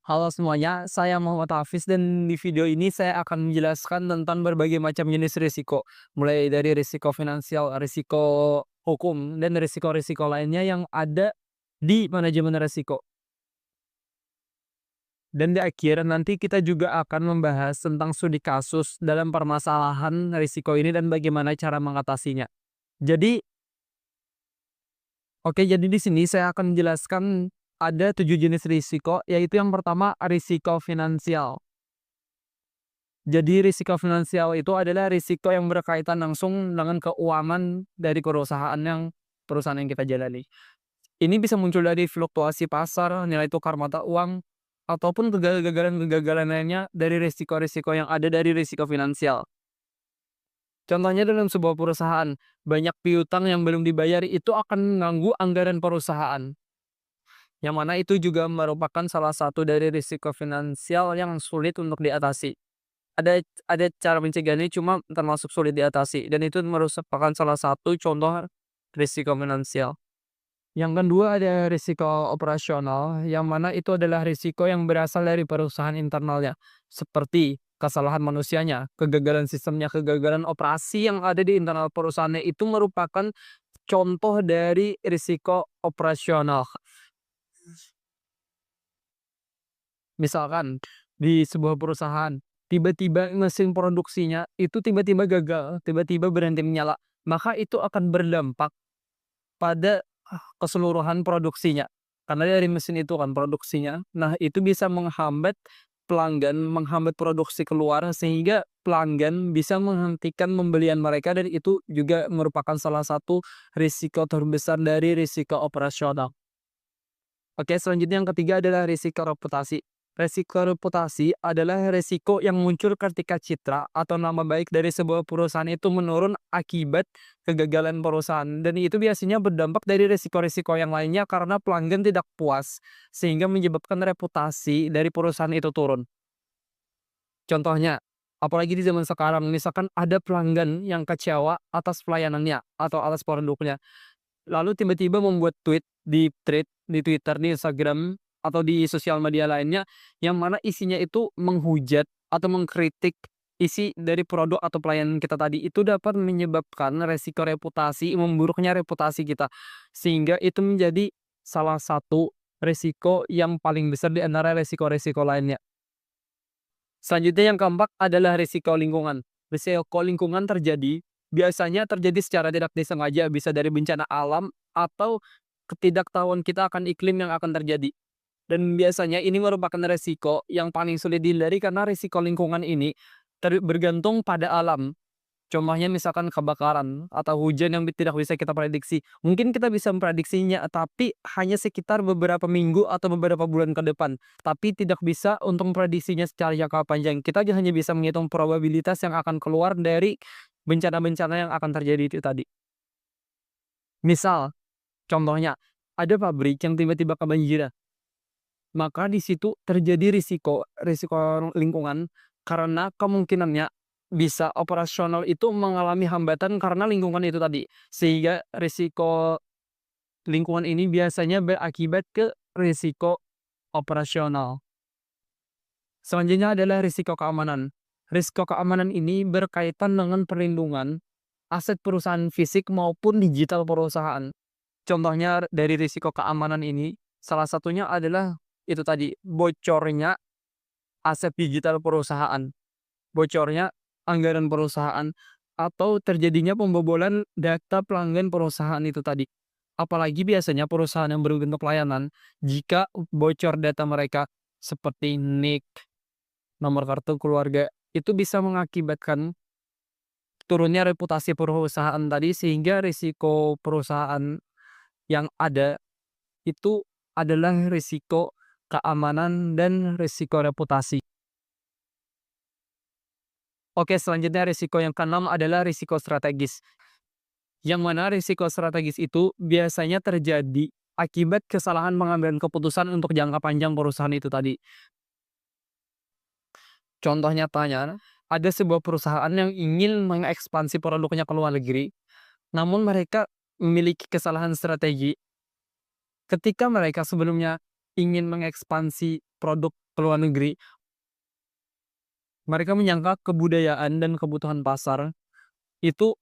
Halo semuanya, saya Muhammad Hafiz dan di video ini saya akan menjelaskan tentang berbagai macam jenis risiko, mulai dari risiko finansial, risiko hukum, dan risiko-risiko lainnya yang ada di manajemen risiko. Dan di akhir nanti kita juga akan membahas tentang studi kasus dalam permasalahan risiko ini dan bagaimana cara mengatasinya. Jadi, oke, jadi di sini saya akan menjelaskan ada 7 jenis risiko, yaitu yang pertama risiko finansial. Jadi risiko finansial itu adalah risiko yang berkaitan langsung dengan keuangan dari perusahaan yang kita jalani. Ini bisa muncul dari fluktuasi pasar, nilai tukar mata uang, ataupun kegagalan-kegagalan lainnya dari risiko-risiko yang ada dari risiko finansial. Contohnya dalam sebuah perusahaan, banyak piutang yang belum dibayar itu akan mengganggu anggaran perusahaan. Yang mana itu juga merupakan salah satu dari risiko finansial yang sulit untuk diatasi. Ada cara mencegahnya cuma termasuk sulit diatasi dan itu merupakan salah satu contoh risiko finansial. Yang kedua ada risiko operasional, yang mana itu adalah risiko yang berasal dari perusahaan internalnya, seperti kesalahan manusianya, kegagalan sistemnya, kegagalan operasi yang ada di internal perusahaannya itu merupakan contoh dari risiko operasional. Misalkan di sebuah perusahaan, tiba-tiba mesin produksinya itu tiba-tiba gagal, tiba-tiba berhenti menyala, maka itu akan berdampak pada keseluruhan produksinya. Karena dari mesin itu kan produksinya. Nah, itu bisa menghambat pelanggan, menghambat produksi keluar sehingga pelanggan bisa menghentikan pembelian mereka dan itu juga merupakan salah satu risiko terbesar dari risiko operasional. Oke, selanjutnya yang ketiga adalah risiko reputasi. Risiko reputasi adalah risiko yang muncul ketika citra atau nama baik dari sebuah perusahaan itu menurun akibat kegagalan perusahaan. Dan itu biasanya berdampak dari risiko-risiko yang lainnya karena pelanggan tidak puas, sehingga menyebabkan reputasi dari perusahaan itu turun. Contohnya, apalagi di zaman sekarang, misalkan ada pelanggan yang kecewa atas pelayanannya atau atas produknya. Lalu tiba-tiba membuat tweet di Twitter, di Instagram, atau di sosial media lainnya, yang mana isinya itu menghujat atau mengkritik isi dari produk atau pelayanan kita tadi, itu dapat menyebabkan resiko reputasi, memburuknya reputasi kita. Sehingga itu menjadi salah satu resiko yang paling besar di antara resiko-resiko lainnya. Selanjutnya yang keempat adalah risiko lingkungan. Risiko lingkungan biasanya terjadi secara tidak disengaja, bisa dari bencana alam atau ketidaktahuan kita akan iklim yang akan terjadi. Dan biasanya ini merupakan resiko yang paling sulit dihindari karena risiko lingkungan ini bergantung pada alam. Contohnya misalkan kebakaran atau hujan yang tidak bisa kita prediksi. Mungkin kita bisa memprediksinya, tapi hanya sekitar beberapa minggu atau beberapa bulan ke depan. Tapi tidak bisa untuk memprediksinya secara jangka panjang. Kita hanya bisa menghitung probabilitas yang akan keluar dari bencana-bencana yang akan terjadi itu tadi. Misal, contohnya, ada pabrik yang tiba-tiba kebanjiran. Maka di situ terjadi risiko lingkungan karena kemungkinannya bisa operasional itu mengalami hambatan karena lingkungan itu tadi. Sehingga risiko lingkungan ini biasanya berakibat ke risiko operasional. Selanjutnya adalah risiko keamanan. Risiko keamanan ini berkaitan dengan perlindungan aset perusahaan fisik maupun digital perusahaan. Contohnya dari risiko keamanan ini, salah satunya adalah itu tadi, bocornya aset digital perusahaan, bocornya anggaran perusahaan, atau terjadinya pembobolan data pelanggan perusahaan itu tadi. Apalagi biasanya perusahaan yang berbentuk layanan, jika bocor data mereka seperti NIK, nomor kartu keluarga, itu bisa mengakibatkan turunnya reputasi perusahaan tadi sehingga risiko perusahaan yang ada itu adalah risiko keamanan dan risiko reputasi. Oke, selanjutnya risiko yang keenam adalah risiko strategis. Yang mana risiko strategis itu biasanya terjadi akibat kesalahan pengambilan keputusan untuk jangka panjang perusahaan itu tadi. Contoh nyatanya, ada sebuah perusahaan yang ingin mengekspansi produknya ke luar negeri, namun mereka memiliki kesalahan strategi ketika mereka sebelumnya ingin mengekspansi produk ke luar negeri, mereka menyangka kebudayaan dan kebutuhan pasar itu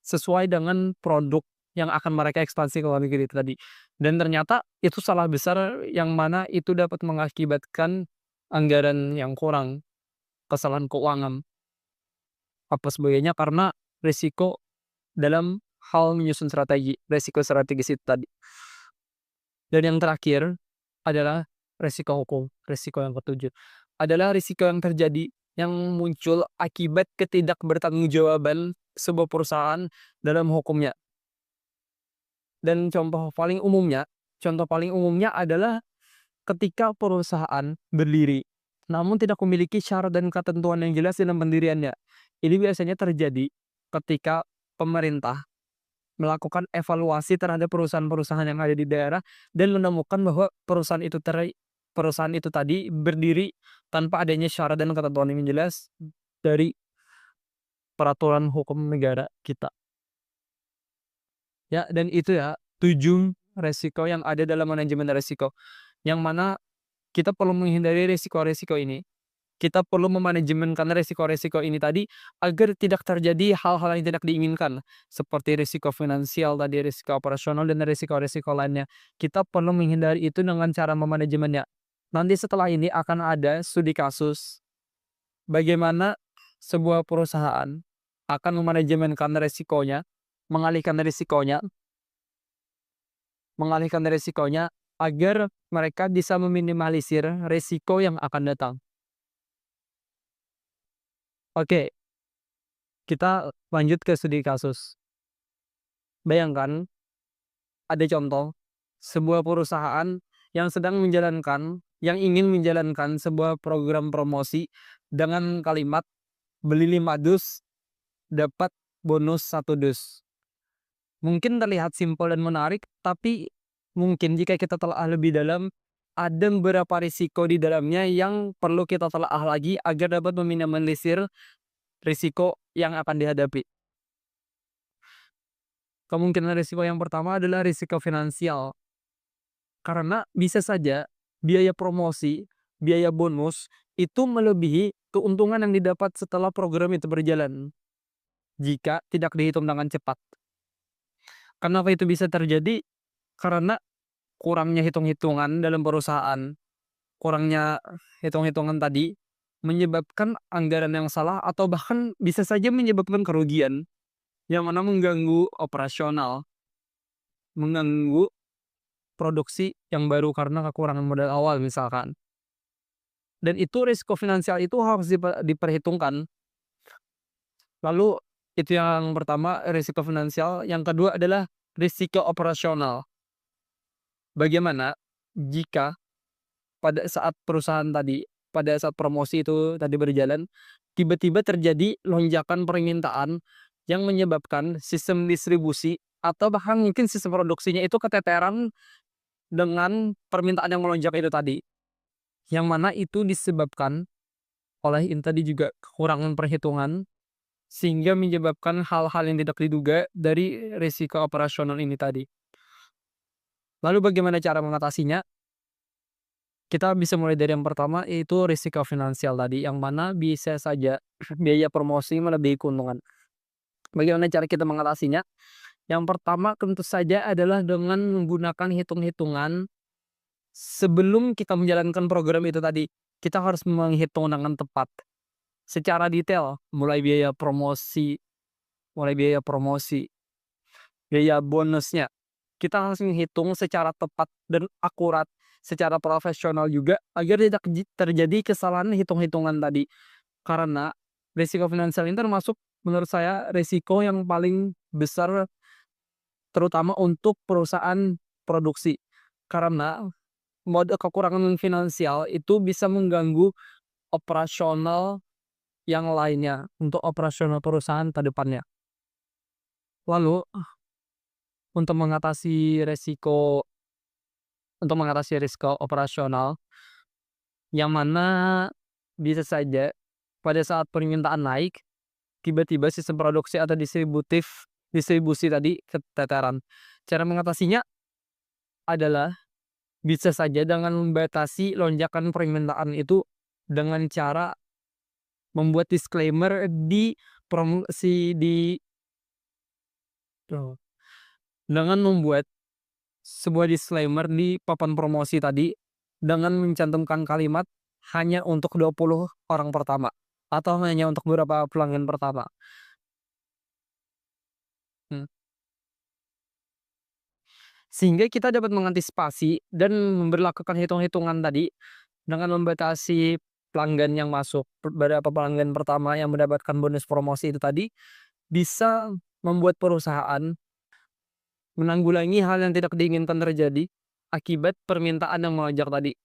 sesuai dengan produk yang akan mereka ekspansi ke luar negeri itu tadi. Dan ternyata itu salah besar yang mana itu dapat mengakibatkan anggaran yang kurang, kesalahan keuangan, apa sebagainya karena risiko dalam hal menyusun strategi, risiko strategis itu tadi. Dan yang terakhir adalah risiko hukum, risiko yang ketujuh. Adalah risiko yang terjadi yang muncul akibat ketidakbertanggungjawaban sebuah perusahaan dalam hukumnya. Dan contoh paling umumnya adalah ketika perusahaan berdiri, namun tidak memiliki syarat dan ketentuan yang jelas dalam pendiriannya. Ini biasanya terjadi ketika pemerintah melakukan evaluasi terhadap perusahaan-perusahaan yang ada di daerah dan menemukan bahwa perusahaan itu tadi berdiri tanpa adanya syarat dan ketentuan yang jelas dari peraturan hukum negara kita. Ya, dan itu ya 7 resiko yang ada dalam manajemen resiko. Yang mana kita perlu menghindari resiko-resiko ini. Kita perlu memanajemenkan resiko-resiko ini tadi agar tidak terjadi hal-hal yang tidak diinginkan seperti risiko finansial tadi, risiko operasional dan risiko-risiko lainnya. Kita perlu menghindari itu dengan cara memanajemennya. Nanti setelah ini akan ada studi kasus bagaimana sebuah perusahaan akan memanajemenkan resikonya, mengalihkan resikonya, agar mereka bisa meminimalisir resiko yang akan datang. Oke, kita lanjut ke studi kasus. Bayangkan ada contoh sebuah perusahaan yang ingin menjalankan sebuah program promosi dengan kalimat beli 5 dus dapat bonus 1 dus. Mungkin terlihat simpel dan menarik, tapi mungkin jika kita telah lebih dalam, ada beberapa risiko di dalamnya yang perlu kita telaah lagi agar dapat meminimalisir risiko yang akan dihadapi. Kemungkinan risiko yang pertama adalah risiko finansial. Karena bisa saja biaya promosi, biaya bonus itu melebihi keuntungan yang didapat setelah program itu berjalan jika tidak dihitung dengan cepat. Kenapa itu bisa terjadi? Karena kurangnya hitung-hitungan dalam perusahaan, kurangnya hitung-hitungan tadi menyebabkan anggaran yang salah atau bahkan bisa saja menyebabkan kerugian yang mana mengganggu operasional, mengganggu produksi yang baru karena kekurangan modal awal misalkan. Dan itu risiko finansial itu harus diperhitungkan. Lalu itu yang pertama risiko finansial, yang kedua adalah risiko operasional. Bagaimana jika pada saat pada saat promosi itu tadi berjalan, tiba-tiba terjadi lonjakan permintaan yang menyebabkan sistem distribusi atau bahkan mungkin sistem produksinya itu keteteran dengan permintaan yang melonjak itu tadi. Yang mana itu disebabkan oleh ini tadi juga kekurangan perhitungan sehingga menyebabkan hal-hal yang tidak diduga dari risiko operasional ini tadi. Lalu bagaimana cara mengatasinya? Kita bisa mulai dari yang pertama yaitu risiko finansial tadi yang mana bisa saja biaya promosi melebihi keuntungan. Bagaimana cara kita mengatasinya? Yang pertama tentu saja adalah dengan menggunakan hitung-hitungan sebelum kita menjalankan program itu tadi. Kita harus menghitung dengan tepat secara detail mulai biaya promosi, biaya bonusnya. Kita harus menghitung secara tepat dan akurat, secara profesional juga agar tidak terjadi kesalahan hitung-hitungan tadi. Karena risiko finansial ini termasuk menurut saya risiko yang paling besar terutama untuk perusahaan produksi. Karena mode kekurangan finansial itu bisa mengganggu operasional yang lainnya untuk operasional perusahaan ke depannya. Lalu untuk mengatasi risiko operasional yang mana bisa saja pada saat permintaan naik tiba-tiba sistem produksi atau distribusi tadi keteteran. Cara mengatasinya adalah Bisa saja dengan membatasi lonjakan permintaan itu dengan cara membuat disclaimer di promosi di dengan membuat sebuah disclaimer di papan promosi tadi, dengan mencantumkan kalimat, "Hanya untuk 20 orang pertama," atau hanya untuk beberapa pelanggan pertama. Mmm, Sehingga kita dapat mengantisipasi dan memberlakukan hitung-hitungan tadi, dengan membatasi pelanggan yang masuk, beberapa pelanggan pertama yang mendapatkan bonus promosi itu tadi, bisa membuat perusahaan menanggulangi hal yang tidak diinginkan terjadi akibat permintaan yang melonjak tadi.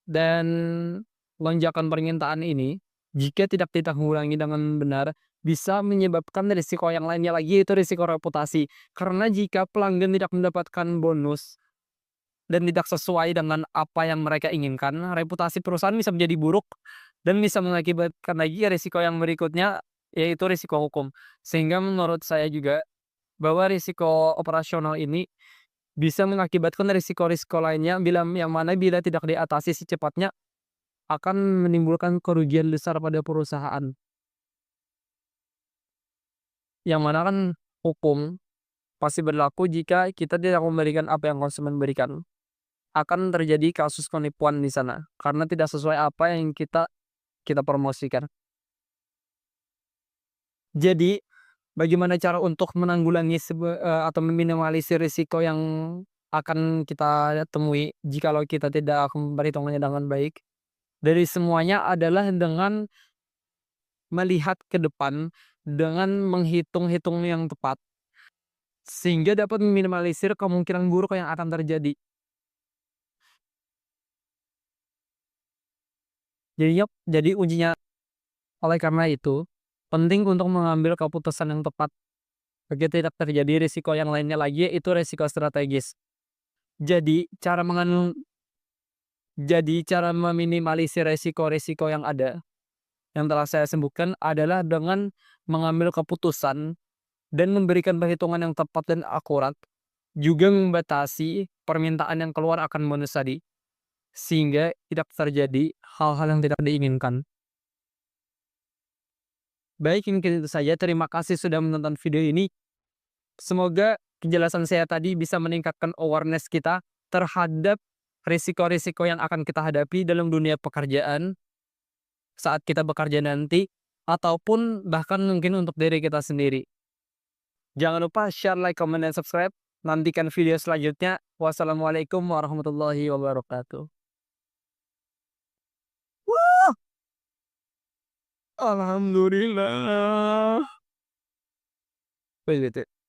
Dan lonjakan permintaan ini, jika tidak ditanggulangi dengan benar, bisa menyebabkan risiko yang lainnya lagi, yaitu risiko reputasi. Karena jika pelanggan tidak mendapatkan bonus dan tidak sesuai dengan apa yang mereka inginkan, reputasi perusahaan bisa menjadi buruk dan bisa mengakibatkan lagi risiko yang berikutnya, yaitu risiko hukum. Sehingga menurut saya juga bahwa risiko operasional ini bisa mengakibatkan risiko-risiko lainnya yang mana bila tidak diatasi secepatnya akan menimbulkan kerugian besar pada perusahaan. Yang mana kan hukum pasti berlaku jika kita tidak memberikan apa yang konsumen berikan. Akan terjadi kasus penipuan di sana karena tidak sesuai apa yang kita kita promosikan. Jadi, bagaimana cara untuk menanggulangi atau meminimalisir risiko yang akan kita temui jikalau kita tidak memperhitungkannya dengan baik? Dari semuanya adalah dengan melihat ke depan, dengan menghitung-hitung yang tepat, sehingga dapat meminimalisir kemungkinan buruk yang akan terjadi. Jadi ujinya oleh karena itu, penting untuk mengambil keputusan yang tepat agar tidak terjadi risiko yang lainnya lagi, yaitu risiko strategis. Jadi cara mengan jadi cara meminimalisir risiko-risiko yang ada, yang telah saya sebutkan adalah dengan mengambil keputusan dan memberikan perhitungan yang tepat dan akurat, juga membatasi permintaan yang keluar akan bonus tadi, sehingga tidak terjadi hal-hal yang tidak diinginkan. Baik, mungkin itu saja. Terima kasih sudah menonton video ini. Semoga penjelasan saya tadi bisa meningkatkan awareness kita terhadap risiko-risiko yang akan kita hadapi dalam dunia pekerjaan saat kita bekerja nanti, ataupun bahkan mungkin untuk diri kita sendiri. Jangan lupa share, like, comment, dan subscribe. Nantikan video selanjutnya. Wassalamualaikum warahmatullahi wabarakatuh. Wah, alhamdulillah. Wait, wait, wait.